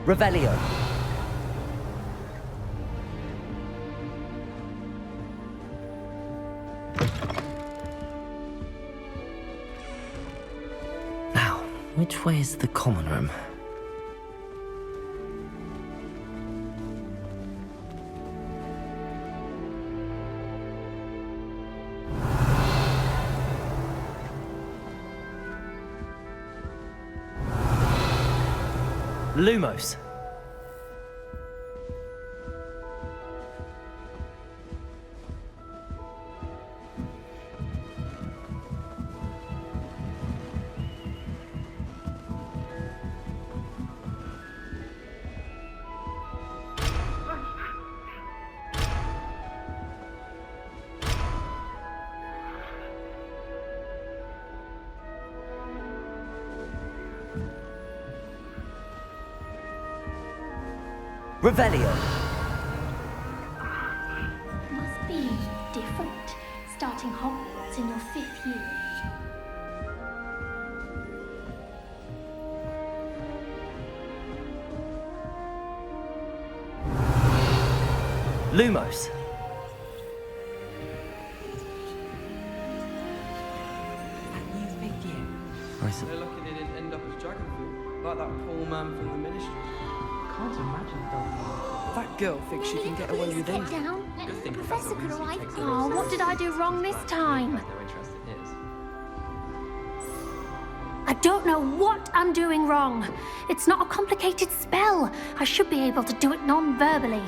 Revelio. Now, which way is the common room? Lumos. Revelio. Must be different, starting Hogwarts in your 5th year. Lumos. They're lucky they didn't end up as Dragonfield, like that poor man from the Ministry. Can't imagine though. That girl thinks she can get away with Get anything. down. Good thing Professor could Weasley arrive. takes the Oh, risk. what did I do wrong this time? Has no interest in his. I don't know what I'm doing wrong. It's not a complicated spell. I should be able to do it non-verbally.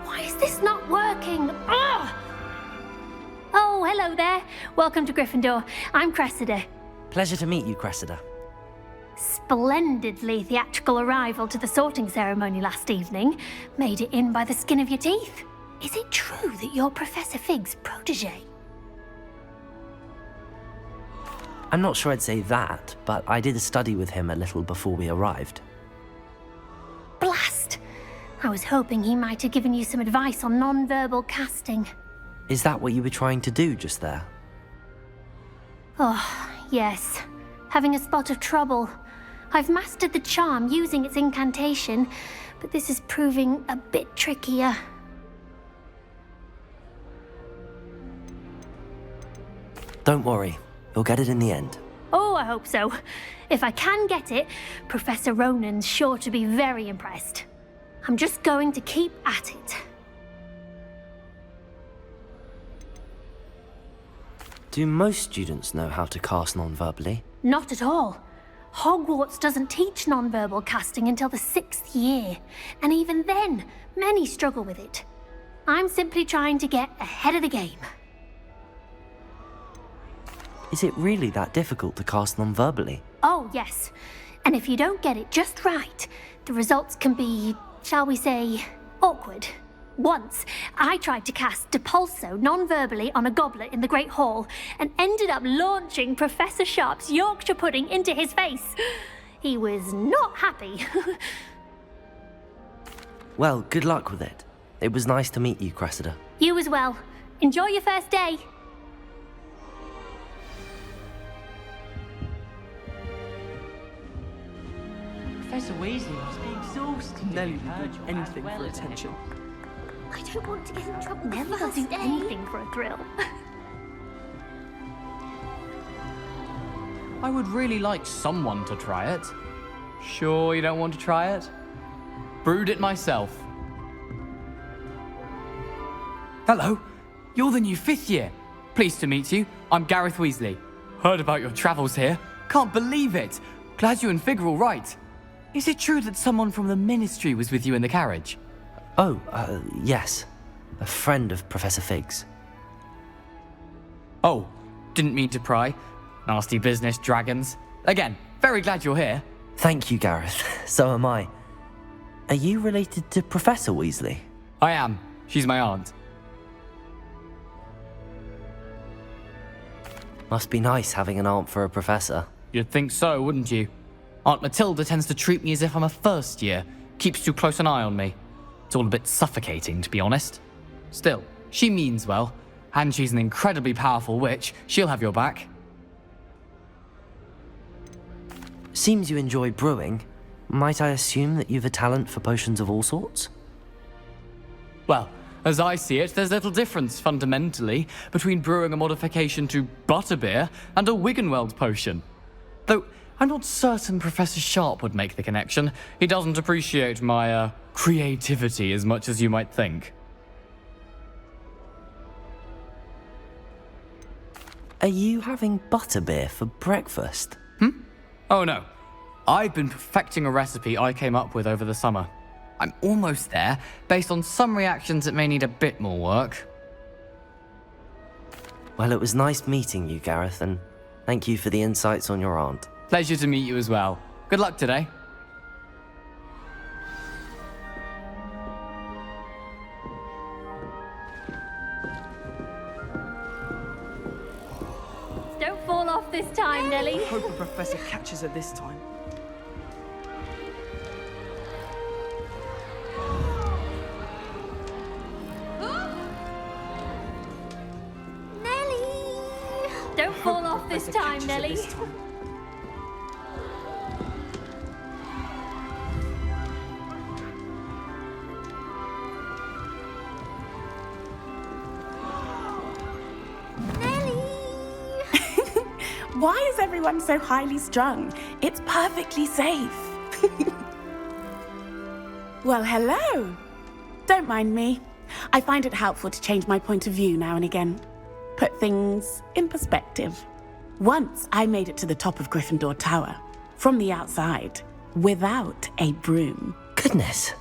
Why is this not working? Ugh! Oh, hello there. Welcome to Gryffindor. I'm Cressida. Pleasure to meet you, Cressida. Splendidly theatrical arrival to the sorting ceremony last evening. Made it in by the skin of your teeth. Is it true that you're Professor Fig's protege? I'm not sure I'd say that, but I did study with him a little before we arrived. Blast! I was hoping he might have given you some advice on non-verbal casting. Is that what you were trying to do just there? Oh, yes. Having a spot of trouble. I've mastered the charm using its incantation, but this is proving a bit trickier. Don't worry, you'll get it in the end. Oh, I hope so. If I can get it, Professor Ronan's sure to be very impressed. I'm just going to keep at it. Do most students know how to cast non-verbally? Not at all. Hogwarts doesn't teach nonverbal casting until the 6th year, and even then, many struggle with it. I'm simply trying to get ahead of the game. Is it really that difficult to cast non-verbally? Oh, yes. And if you don't get it just right, the results can be, shall we say, awkward. Once, I tried to cast Depulso non-verbally on a goblet in the Great Hall and ended up launching Professor Sharp's Yorkshire pudding into his face. He was not happy. Well, good luck with it. It was nice to meet you, Cressida. You as well. Enjoy your first day. Professor Weasley must be exhausted. Nelly You've would heard do your anything well for ahead. attention. I don't want to get in trouble. Never do anything for a thrill. I would really like someone to try it. Sure you don't want to try it? Brewed it myself. Hello, you're the new 5th year. Pleased to meet you. I'm Gareth Weasley. Heard about your travels here. Can't believe it. Glad you and Fig are all right. Is it true that someone from the Ministry was with you in the carriage? Oh, yes. A friend of Professor Fig's. Oh, didn't mean to pry. Nasty business, dragons. Again, very glad you're here. Thank you, Gareth. So am I. Are you related to Professor Weasley? I am. She's my aunt. Must be nice having an aunt for a professor. You'd think so, wouldn't you? Aunt Matilda tends to treat me as if I'm a first year. Keeps too close an eye on me. It's all a bit suffocating, to be honest. Still, she means well. And she's an incredibly powerful witch. She'll have your back. Seems you enjoy brewing. Might I assume that you've a talent for potions of all sorts? Well, as I see it, there's little difference, fundamentally, between brewing a modification to butterbeer and a Wiggenweld potion. Though, I'm not certain Professor Sharp would make the connection. He doesn't appreciate my, creativity as much as you might think. Are you having butterbeer for breakfast? Oh no. I've been perfecting a recipe I came up with over the summer. I'm almost there, based on some reactions that may need a bit more work. Well, it was nice meeting you, Gareth, and thank you for the insights on your aunt. Pleasure to meet you as well. Good luck today. Don't fall off this time, Nellie. Hope the professor catches her this time. Nellie! Don't fall off this Professor time, catches her Nellie. this time. Why is everyone so highly strung? It's perfectly safe. Well, hello. Don't mind me. I find it helpful to change my point of view now and again. Put things in perspective. Once I made it to the top of Gryffindor Tower, from the outside, without a broom. Goodness.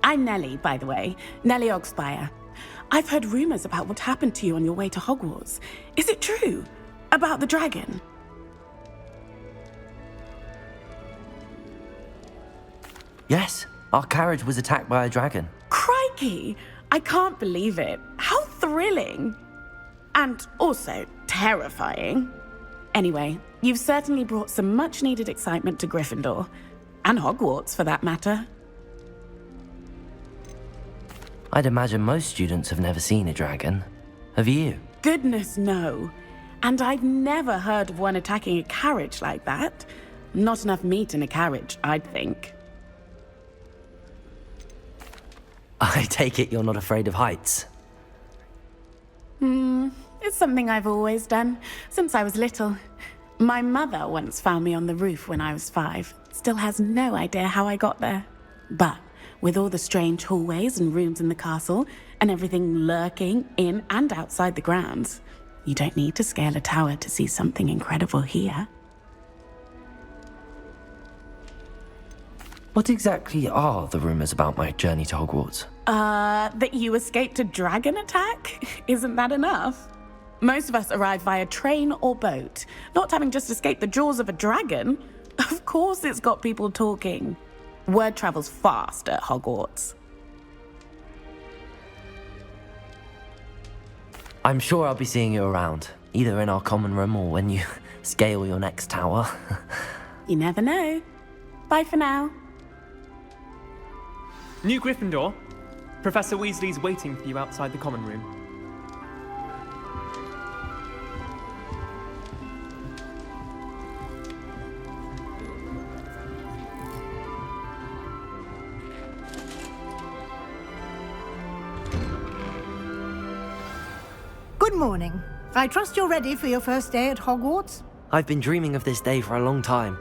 I'm Nellie, by the way. Nellie Ogspire. I've heard rumors about what happened to you on your way to Hogwarts. Is it true? About the dragon? Yes, our carriage was attacked by a dragon. Crikey! I can't believe it. How thrilling! And also terrifying. Anyway, you've certainly brought some much-needed excitement to Gryffindor. And Hogwarts, for that matter. I'd imagine most students have never seen a dragon. Have you? Goodness, no. And I've never heard of one attacking a carriage like that. Not enough meat in a carriage, I'd think. I take it you're not afraid of heights. It's something I've always done, since I was little. My mother once found me on the roof when I was 5. Still has no idea how I got there. But with all the strange hallways and rooms in the castle, and everything lurking in and outside the grounds, you don't need to scale a tower to see something incredible here. What exactly are the rumors about my journey to Hogwarts? That you escaped a dragon attack? Isn't that enough? Most of us arrive via train or boat, not having just escaped the jaws of a dragon. Of course it's got people talking. Word travels fast at Hogwarts. I'm sure I'll be seeing you around, either in our common room or when you scale your next tower. You never know. Bye for now. New Gryffindor, Professor Weasley's waiting for you outside the common room. Good morning. I trust you're ready for your first day at Hogwarts? I've been dreaming of this day for a long time.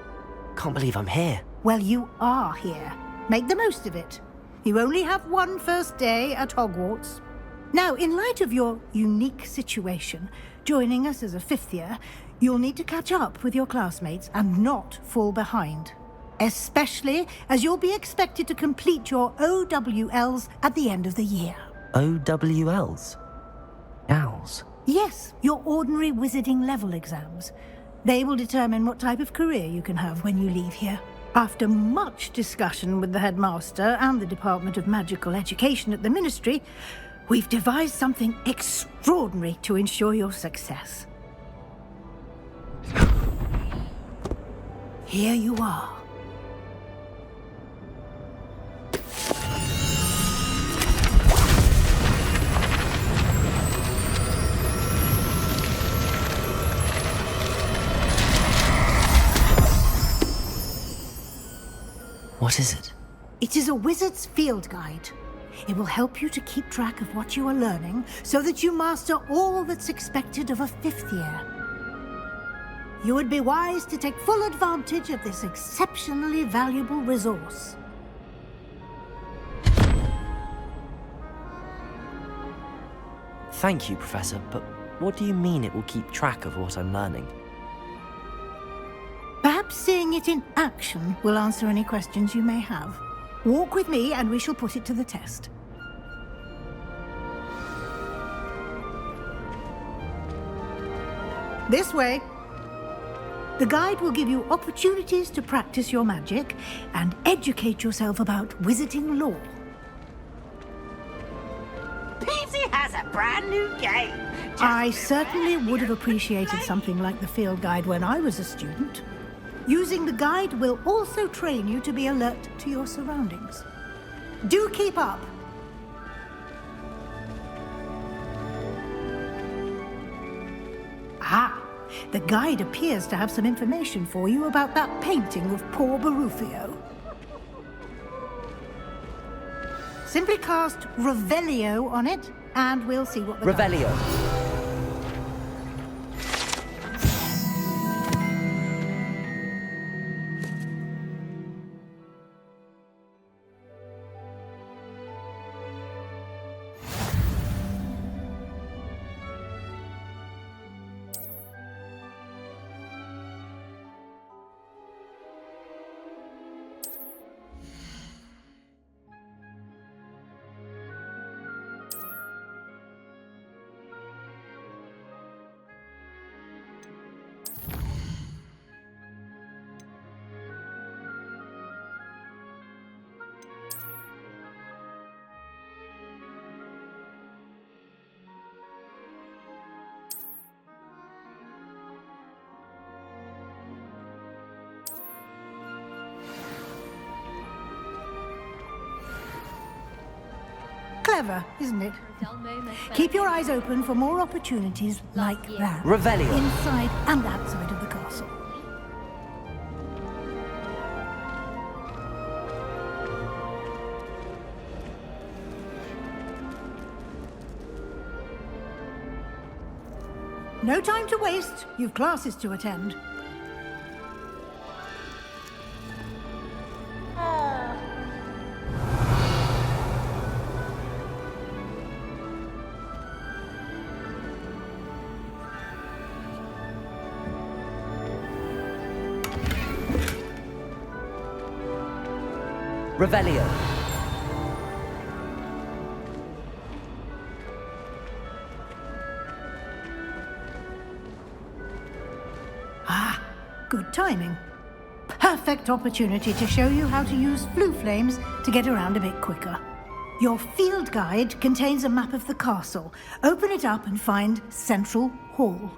Can't believe I'm here. Well, you are here. Make the most of it. You only have one first day at Hogwarts. Now, in light of your unique situation, joining us as a 5th year, you'll need to catch up with your classmates and not fall behind. Especially as you'll be expected to complete your OWLs at the end of the year. OWLs? Owls? Yes, your ordinary wizarding level exams. They will determine what type of career you can have when you leave here. After much discussion with the headmaster and the Department of Magical Education at the Ministry, we've devised something extraordinary to ensure your success. Here you are. What is it? It is a wizard's field guide. It will help you to keep track of what you are learning so that you master all that's expected of a 5th year. You would be wise to take full advantage of this exceptionally valuable resource. Thank you, Professor, but what do you mean it will keep track of what I'm learning? Perhaps seeing it in action will answer any questions you may have. Walk with me and we shall put it to the test. This way. The guide will give you opportunities to practice your magic and educate yourself about wizarding lore. Peasy has a brand new game. I certainly would have appreciated something like the field guide when I was a student. Using the guide will also train you to be alert to your surroundings. Do keep up. Ah, the guide appears to have some information for you about that painting of poor Barufio. Simply cast Revelio on it, and we'll see what the guide Revelio. Clever, isn't it? Keep your eyes open for more opportunities like that. Revelio. Inside and outside of the castle. No time to waste. You've classes to attend. Revelio. Ah, good timing. Perfect opportunity to show you how to use flue flames to get around a bit quicker. Your field guide contains a map of the castle. Open it up and find Central Hall.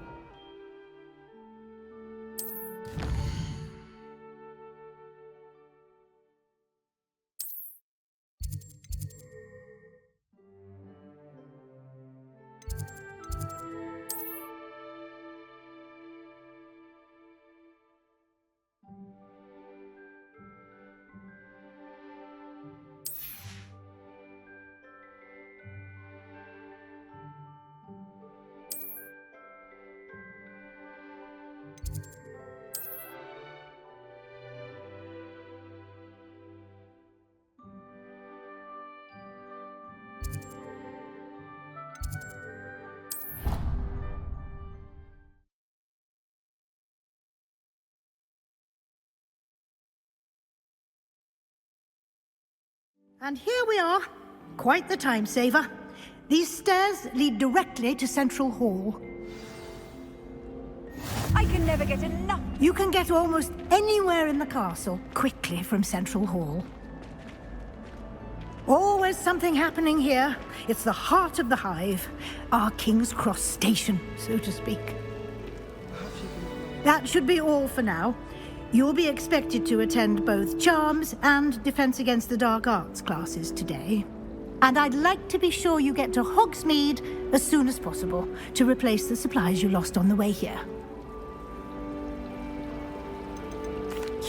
And here we are. Quite the time saver. These stairs lead directly to Central Hall. I can never get enough. You can get almost anywhere in the castle quickly from Central Hall. Always something happening here. It's the heart of the hive. Our King's Cross station, so to speak. That should be all for now. You'll be expected to attend both Charms and Defense Against the Dark Arts classes today. And I'd like to be sure you get to Hogsmeade as soon as possible to replace the supplies you lost on the way here.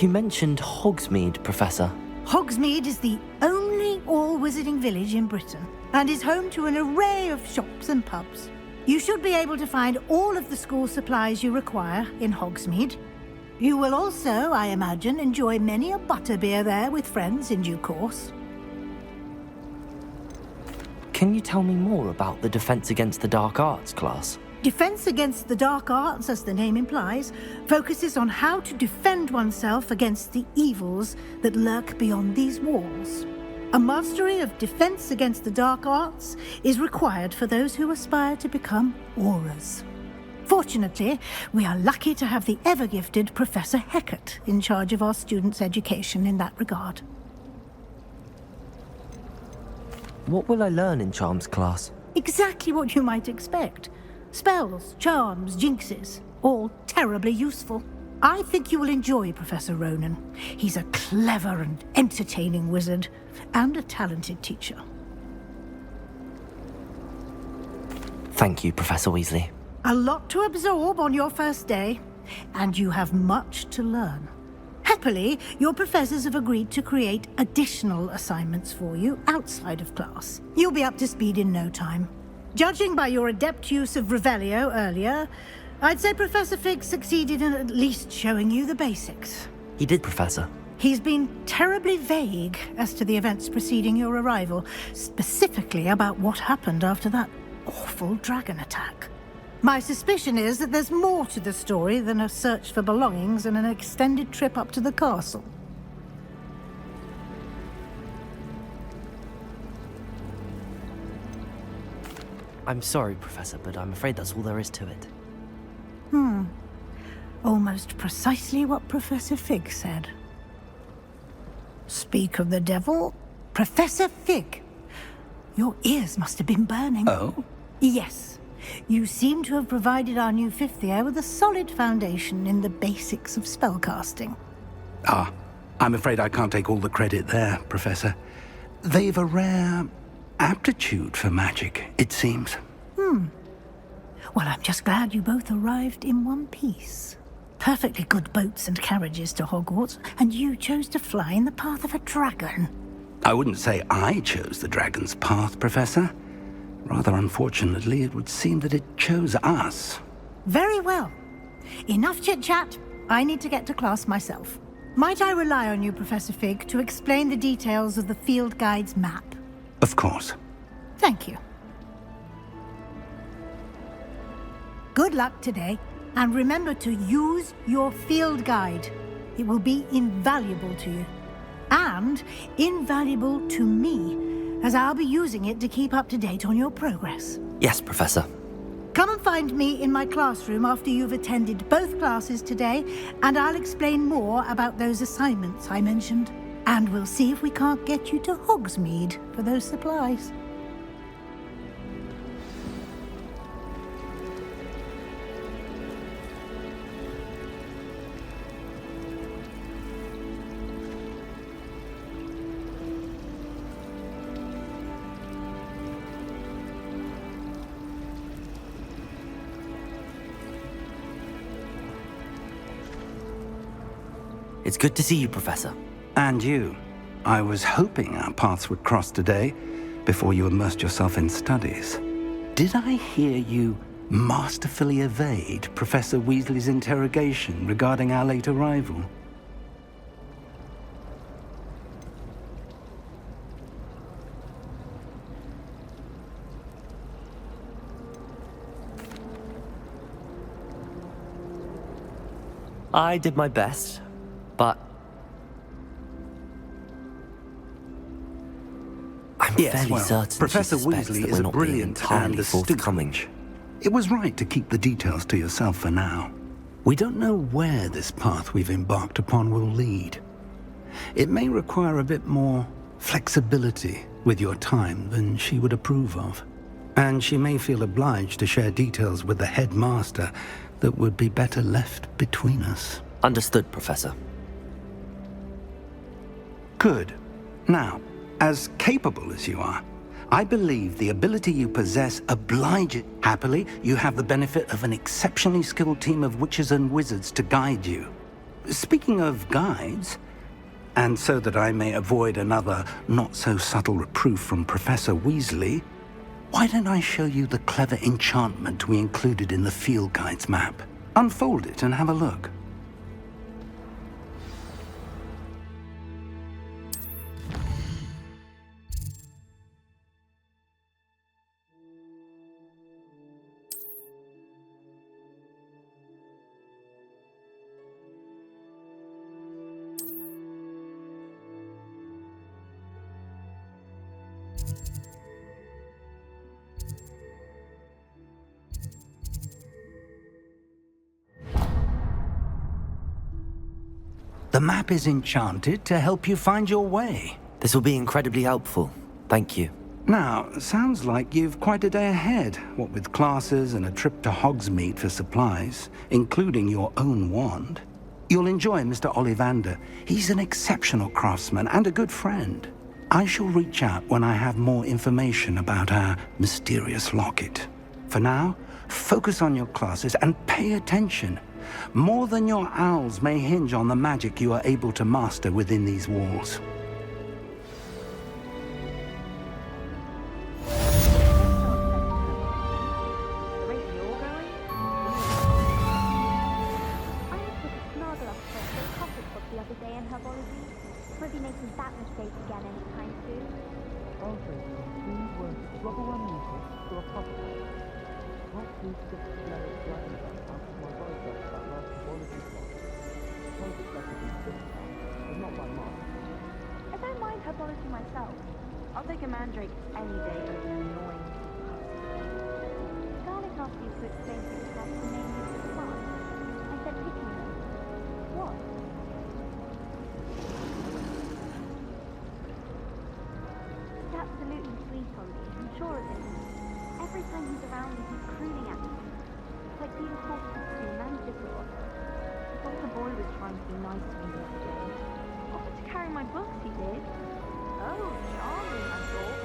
You mentioned Hogsmeade, Professor. Hogsmeade is the only all-wizarding village in Britain and is home to an array of shops and pubs. You should be able to find all of the school supplies you require in Hogsmeade. You will also, I imagine, enjoy many a butterbeer there with friends in due course. Can you tell me more about the Defense Against the Dark Arts class? Defense Against the Dark Arts, as the name implies, focuses on how to defend oneself against the evils that lurk beyond these walls. A mastery of Defense Against the Dark Arts is required for those who aspire to become Aurors. Fortunately, we are lucky to have the ever-gifted Professor Hecat in charge of our students' education in that regard. What will I learn in Charms class? Exactly what you might expect. Spells, charms, jinxes, all terribly useful. I think you will enjoy Professor Ronan. He's a clever and entertaining wizard, and a talented teacher. Thank you, Professor Weasley. A lot to absorb on your first day, and you have much to learn. Happily, your professors have agreed to create additional assignments for you outside of class. You'll be up to speed in no time. Judging by your adept use of Revelio earlier, I'd say Professor Fig succeeded in at least showing you the basics. He did, Professor. He's been terribly vague as to the events preceding your arrival, specifically about what happened after that awful dragon attack. My suspicion is that there's more to the story than a search for belongings and an extended trip up to the castle. I'm sorry, Professor, but I'm afraid that's all there is to it. Almost precisely what Professor Fig said. Speak of the devil, Professor Fig. Your ears must have been burning. Oh? Yes. You seem to have provided our new fifth year with a solid foundation in the basics of spellcasting. Ah, I'm afraid I can't take all the credit there, Professor. They've a rare aptitude for magic, it seems. Well, I'm just glad you both arrived in one piece. Perfectly good boats and carriages to Hogwarts, and you chose to fly in the path of a dragon. I wouldn't say I chose the dragon's path, Professor. Rather unfortunately, it would seem that it chose us. Very well. Enough chit-chat. I need to get to class myself. Might I rely on you, Professor Fig, to explain the details of the field guide's map? Of course. Thank you. Good luck today, and remember to use your field guide. It will be invaluable to you. And invaluable to me, as I'll be using it to keep up to date on your progress. Yes, Professor. Come and find me in my classroom after you've attended both classes today, and I'll explain more about those assignments I mentioned. And we'll see if we can't get you to Hogsmeade for those supplies. It's good to see you, Professor. And you. I was hoping our paths would cross today, before you immersed yourself in studies. Did I hear you masterfully evade Professor Weasley's interrogation regarding our late arrival? I did my best, but I'm fairly certain Professor she suspects Weasley that is we're a not being brilliant entirely and forthcoming. astute. It was right to keep the details to yourself for now. We don't know where this path we've embarked upon will lead. It may require a bit more flexibility with your time than she would approve of. And she may feel obliged to share details with the headmaster that would be better left between us. Understood, Professor. Good. Now, as capable as you are, I believe the ability you possess obliges. Happily, you have the benefit of an exceptionally skilled team of witches and wizards to guide you. Speaking of guides, And so that I may avoid another not-so-subtle reproof from Professor Weasley, why don't I show you the clever enchantment we included in the field guide's map? Unfold it and have a look. The map is enchanted to help you find your way. This will be incredibly helpful. Thank you. Now, sounds like you've quite a day ahead, what with classes and a trip to Hogsmeade for supplies, including your own wand. You'll enjoy Mr. Ollivander. He's an exceptional craftsman and a good friend. I shall reach out when I have more information about our mysterious locket. For now, focus on your classes and pay attention. More than your owls may hinge on the magic you are able to master within these walls. I'll take a mandrake any day over an annoying Scarlet asked you to explain to yourself the name of the class. I said picking them. What? It's absolutely sweet on me, I'm sure of it. Every time he's around me, he's crooning at me. It's like being forced to manticore. I thought the boy was trying to be nice to me the other day. Offered to carry my books, he did. Oh, charming, I thought.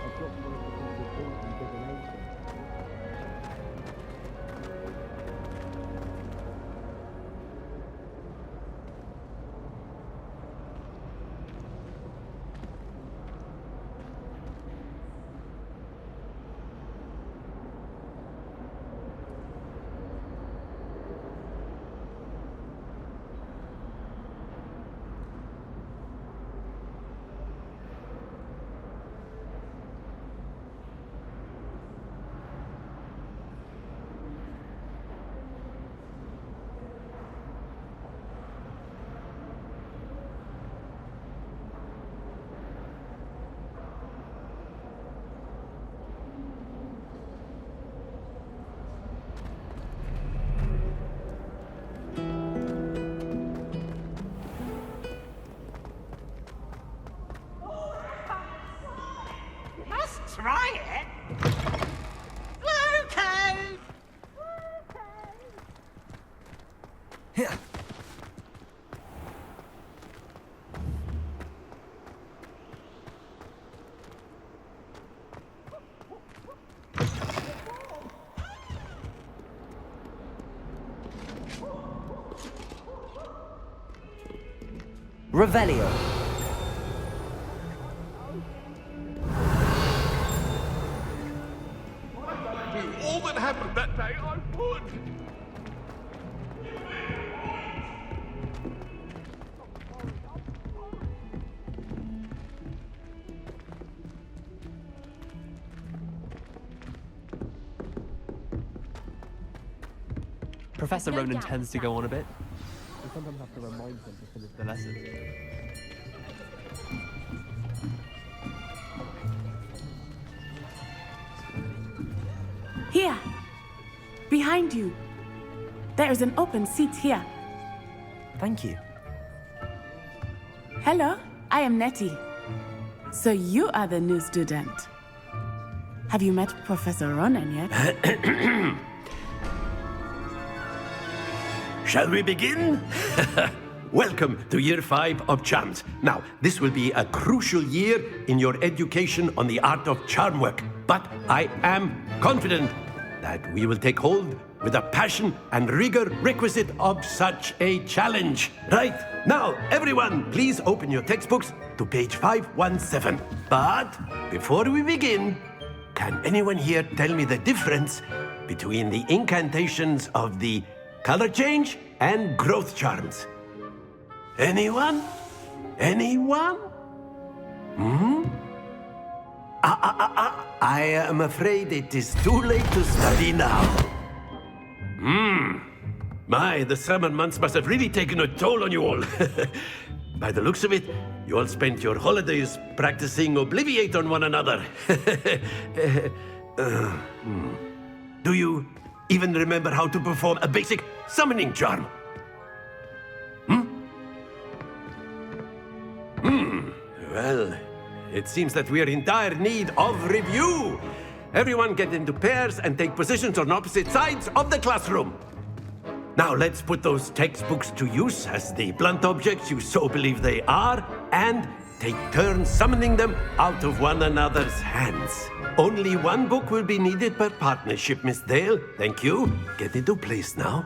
I've got one of the things in divination. Try it. Glucose! Here. Revelio. All that happened that day, I would. Professor Ronan tends to go on a bit. We sometimes have to remind them to finish the lesson. Here! Behind you! There is an open seat here. Thank you. Hello, I am Nettie. So you are the new student. Have you met Professor Ronan yet? Shall we begin? Welcome to Year 5 of Charms. Now, this will be a crucial year in your education on the art of charm work, but I am confident that we will take hold with the passion and rigor requisite of such a challenge. Right, now, everyone, please open your textbooks to page 517. But before we begin, can anyone here tell me the difference between the incantations of the color change and growth charms? Anyone? Anyone? I am afraid it is too late to study now. My, the summer months must have really taken a toll on you all. By the looks of it, you all spent your holidays practicing Obliviate on one another. Do you even remember how to perform a basic summoning charm? Well, it seems that we are in dire need of review. Everyone get into pairs and take positions on opposite sides of the classroom. Now let's put those textbooks to use as the blunt objects you so believe they are, and take turns summoning them out of one another's hands. Only one book will be needed per partnership, Miss Dale. Thank you. Get into place now.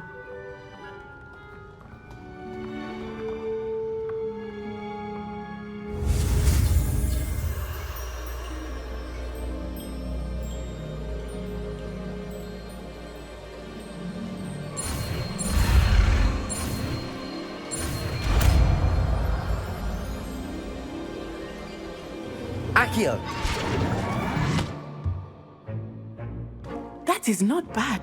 Accio! That is not bad.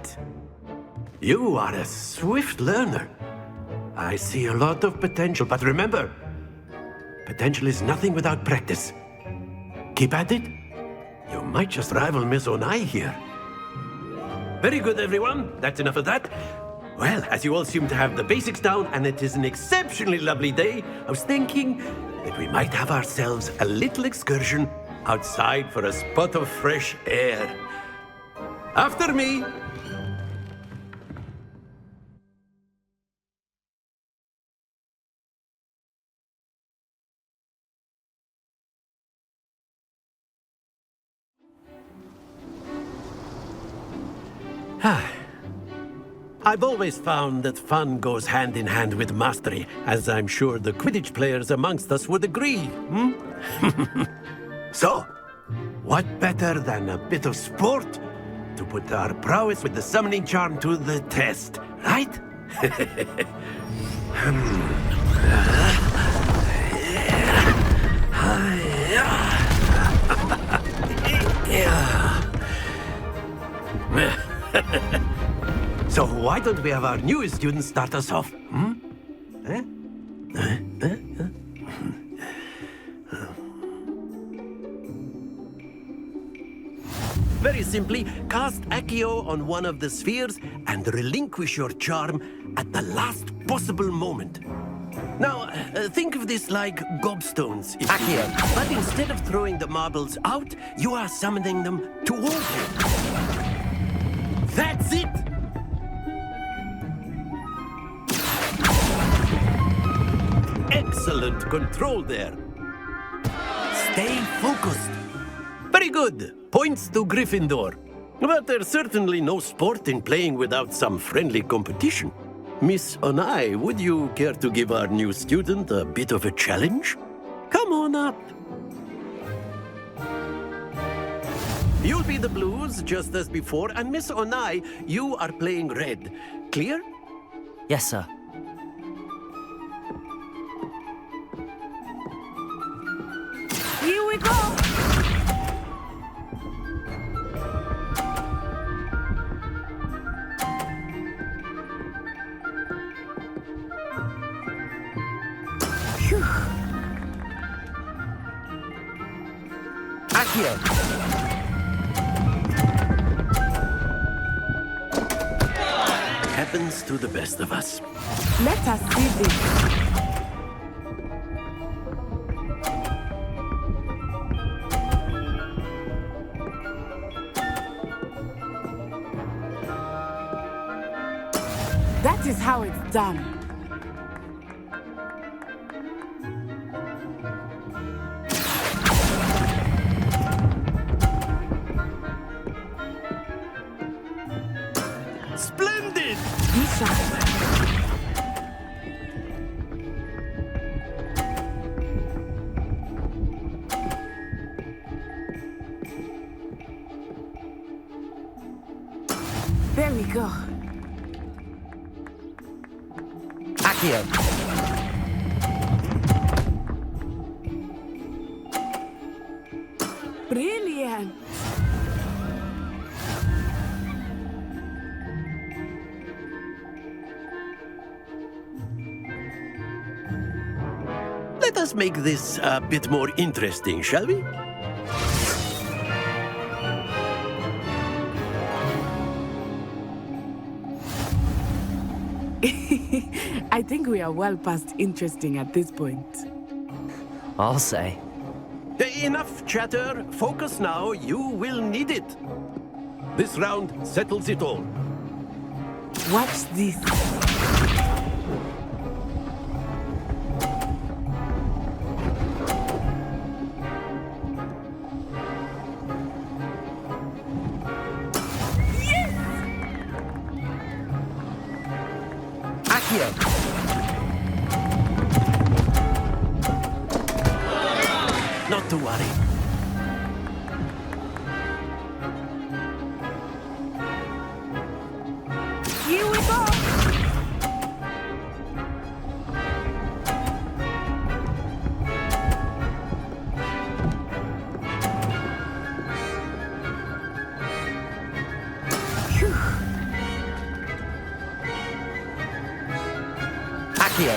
You are a swift learner. I see a lot of potential, but remember, potential is nothing without practice. Keep at it. You might just rival Miss Onai here. Very good, everyone. That's enough of that. Well, as you all seem to have the basics down, and it is an exceptionally lovely day, I was thinking that we might have ourselves a little excursion outside for a spot of fresh air. After me. I've always found that fun goes hand in hand with mastery, as I'm sure the Quidditch players amongst us would agree. So, what better than a bit of sport to put our prowess with the summoning charm to the test, right? So why don't we have our newest student start us off? Very simply, cast Accio on one of the spheres and relinquish your charm at the last possible moment. Now, think of this like gobstones, if you will. But instead of throwing the marbles out, you are summoning them toward you. That's it! Excellent control there. Stay focused. Very good. Points to Gryffindor. But there's certainly no sport in playing without some friendly competition. Miss Onai, would you care to give our new student a bit of a challenge? Come on up. You'll be the blues, just as before, and Miss Onai, you are playing red. Clear? Yes, sir. Here we go! Accio! Happens to the best of us. Let us see this. That is how it's done. Splendid! we go. Accio! Brilliant! Let us make this a bit more interesting, shall we? I think we are well past interesting at this point. I'll say. Enough chatter. Focus now. You will need it. This round settles it all. Watch this. Accio! Not to worry. Here we go! Accio!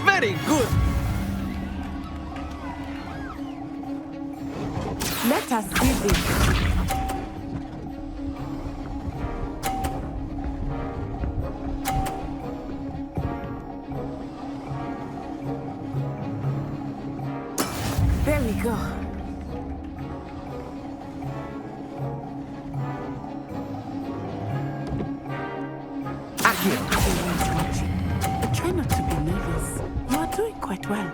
Very good. Let us see this. There we go. Everyone's watching, but try not to be nervous. You are doing quite well.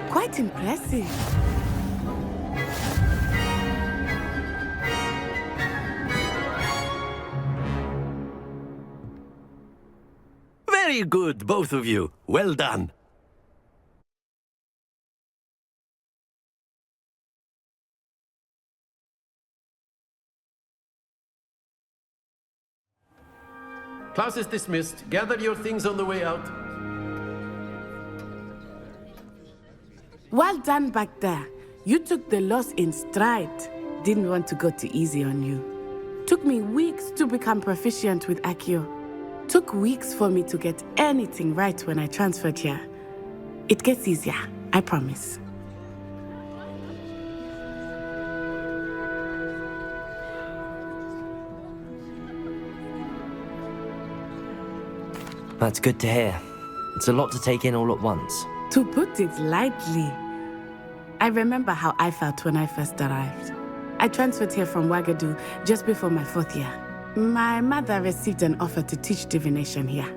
Quite impressive. Very good, both of you. Well done. Class is dismissed. Gather your things on the way out. Well done back there. You took the loss in stride. Didn't want to go too easy on you. Took me weeks to become proficient with Accio. Took weeks for me to get anything right when I transferred here. It gets easier, I promise. That's good to hear. It's a lot to take in all at once. To put it lightly, I remember how I felt when I first arrived. I transferred here from Ouagadougou just before my 4th year. My mother received an offer to teach divination here.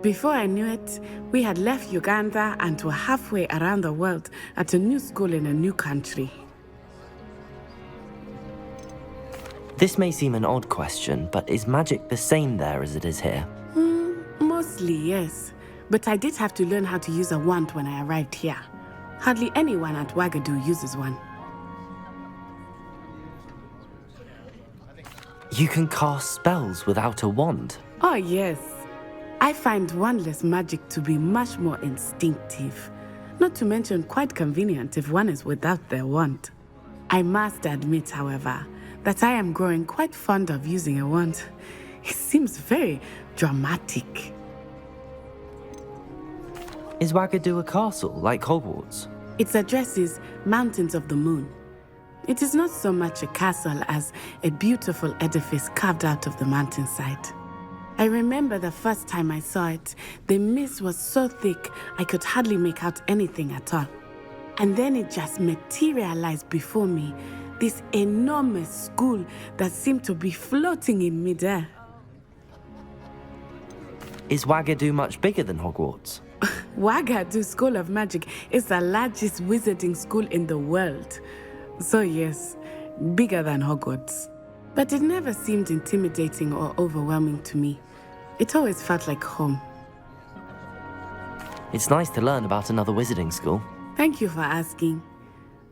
Before I knew it, we had left Uganda and were halfway around the world at a new school in a new country. This may seem an odd question, but is magic the same there as it is here? Mostly, yes. But I did have to learn how to use a wand when I arrived here. Hardly anyone at Ouagadougou uses one. You can cast spells without a wand? Oh, yes. I find wandless magic to be much more instinctive. Not to mention quite convenient if one is without their wand. I must admit, however, that I am growing quite fond of using a wand. It seems very dramatic. Is Ouagadougou a castle, like Hogwarts? Its address is Mountains of the Moon. It is not so much a castle as a beautiful edifice carved out of the mountainside. I remember the first time I saw it, the mist was so thick I could hardly make out anything at all. And then it just materialized before me, this enormous school that seemed to be floating in midair. Is Ouagadougou much bigger than Hogwarts? Ouagadougou School of Magic is the largest wizarding school in the world. So yes, bigger than Hogwarts. But it never seemed intimidating or overwhelming to me. It always felt like home. It's nice to learn about another wizarding school. Thank you for asking.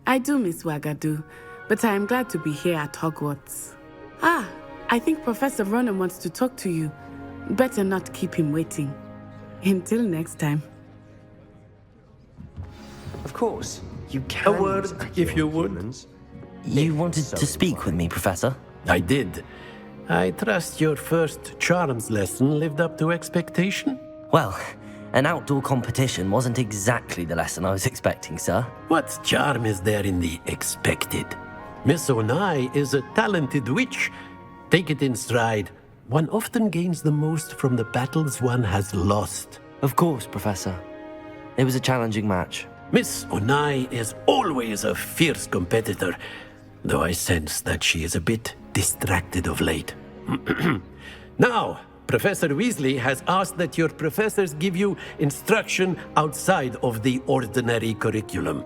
I do miss Wagadu, but I am glad to be here at Hogwarts. Ah, I think Professor Ronan wants to talk to you. Better not keep him waiting. Until next time. Of course, you can. A word, if you would. You wanted to speak with me, Professor? I did. I trust your first charms lesson lived up to expectation? Well, an outdoor competition wasn't exactly the lesson I was expecting, sir. What charm is there in the expected? Miss Onai is a talented witch. Take it in stride. One often gains the most from the battles one has lost. Of course, Professor. It was a challenging match. Miss Onai is always a fierce competitor, though I sense that she is a bit distracted of late. Now, Professor Weasley has asked that your professors give you instruction outside of the ordinary curriculum.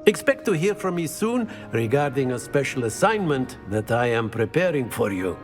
Expect to hear from me soon regarding a special assignment that I am preparing for you.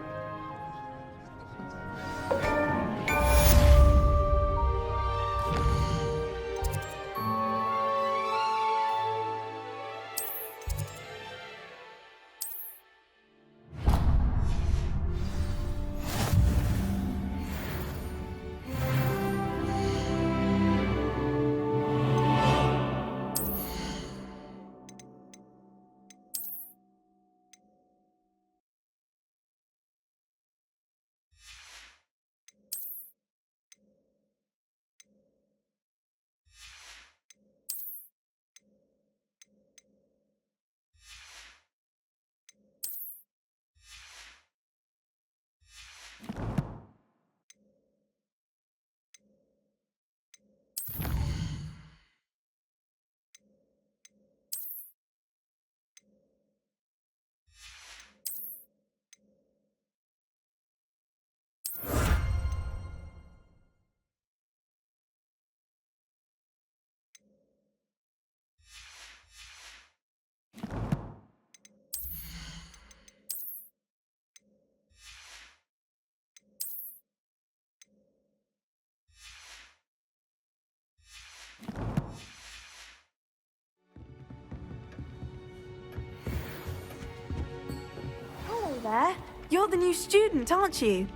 Hello there. You're the new student, aren't you?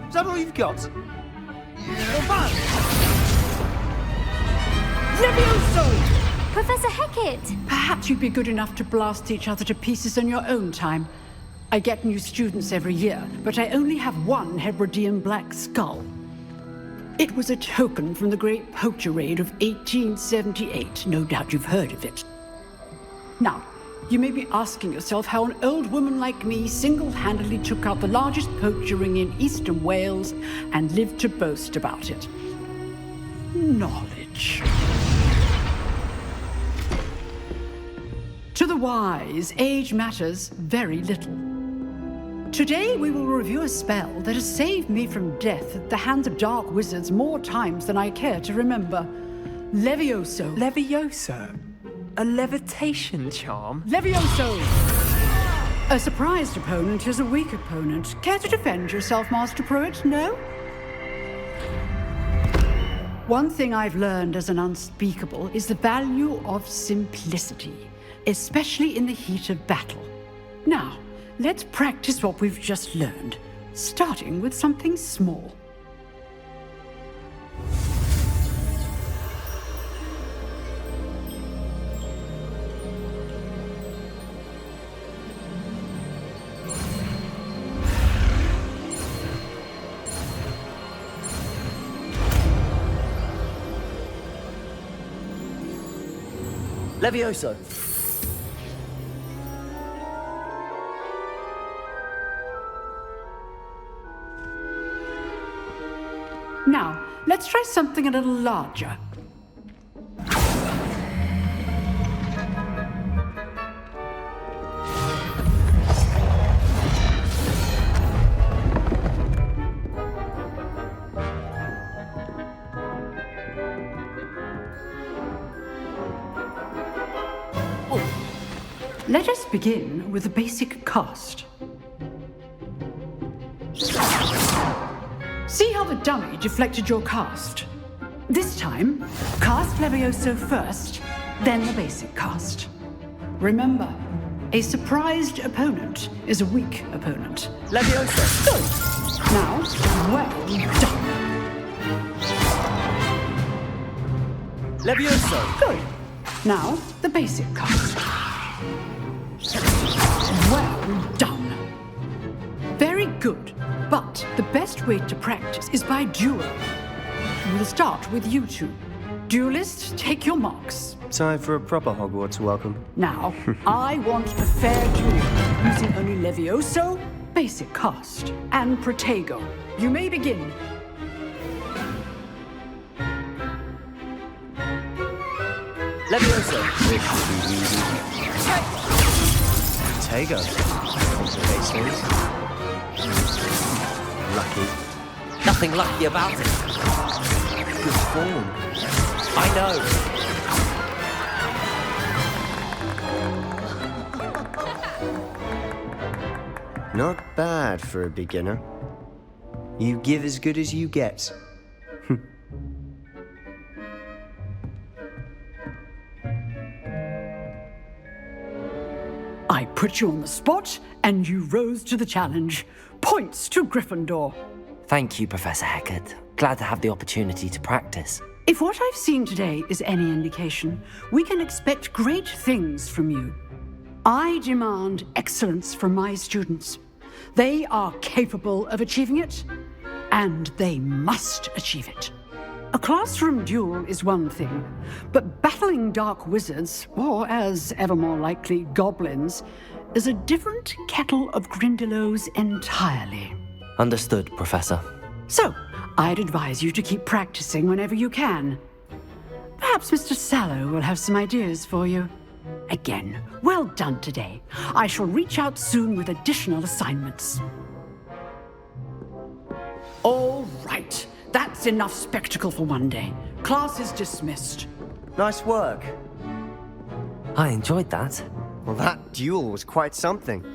Is that all you've got? Levioso! Professor Hecat! Perhaps you'd be good enough to blast each other to pieces in your own time. I get new students every year, but I only have one Hebridean black skull. It was a token from the Great Poacher Raid of 1878. No doubt you've heard of it. Now, you may be asking yourself how an old woman like me single-handedly took out the largest poacher ring in eastern Wales and lived to boast about it. Knowledge. To the wise, age matters very little. Today we will review a spell that has saved me from death at the hands of dark wizards more times than I care to remember. Levioso. Levioso? A levitation charm? Levioso! A surprised opponent is a weak opponent. Care to defend yourself, Master Pruitt? No? One thing I've learned as an unspeakable is the value of simplicity, especially in the heat of battle. Now, let's practice what we've just learned, starting with something small. Levioso! Now, let's try something a little larger. Let us begin with the basic cast. See how the dummy deflected your cast? This time, cast Levioso first, then the basic cast. Remember, a surprised opponent is a weak opponent. Levioso! Good. Now, well done. Levioso! Good. Now, the basic cast. Well done. Very good. But the best way to practice is by duel. We'll start with you two. Duelists, take your marks. Time for a proper Hogwarts welcome. Now, I want a fair duel, using only Levioso, basic cast, and Protego. You may begin. Levioso! Tego. Lucky. Nothing lucky about it. Good form. I know. Not bad for a beginner. You give as good as you get. I put you on the spot, and you rose to the challenge. Points to Gryffindor. Thank you, Professor Hecat. Glad to have the opportunity to practice. If what I've seen today is any indication, we can expect great things from you. I demand excellence from my students. They are capable of achieving it, and they must achieve it. A classroom duel is one thing, but battling dark wizards, or as ever more likely, goblins, is a different kettle of Grindylows entirely. Understood, Professor. So, I'd advise you to keep practicing whenever you can. Perhaps Mr. Sallow will have some ideas for you. Again, well done today. I shall reach out soon with additional assignments. All right. That's enough spectacle for one day. Class is dismissed. Nice work. I enjoyed that. Well, that duel was quite something.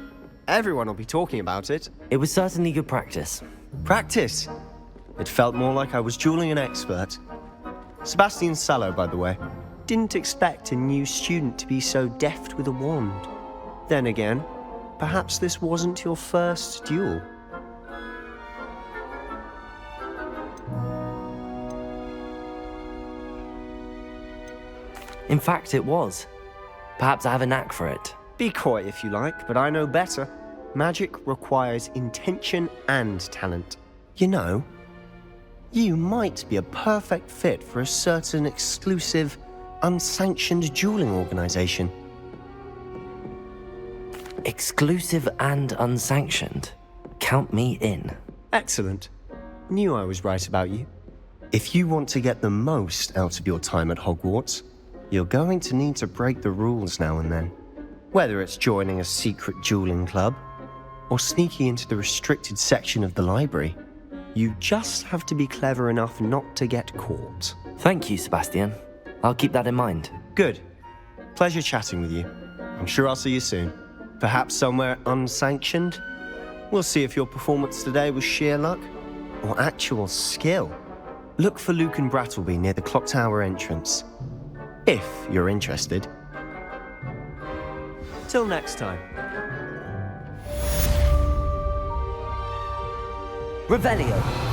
Everyone will be talking about it. It was certainly good practice. Practice? It felt more like I was dueling an expert. Sebastian Sallow, by the way. Didn't expect a new student to be so deft with a wand. Then again, perhaps this wasn't your first duel. In fact, it was. Perhaps I have a knack for it. Be coy if you like, but I know better. Magic requires intention and talent. You know, you might be a perfect fit for a certain exclusive, unsanctioned dueling organization. Exclusive and unsanctioned? Count me in. Excellent. Knew I was right about you. If you want to get the most out of your time at Hogwarts, you're going to need to break the rules now and then. Whether it's joining a secret dueling club, or sneaking into the restricted section of the library, you just have to be clever enough not to get caught. Thank you, Sebastian. I'll keep that in mind. Good. Pleasure chatting with you. I'm sure I'll see you soon. Perhaps somewhere unsanctioned? We'll see if your performance today was sheer luck, or actual skill. Look for Luke and Brattleby near the clock tower entrance. If you're interested. Till next time. Revelio.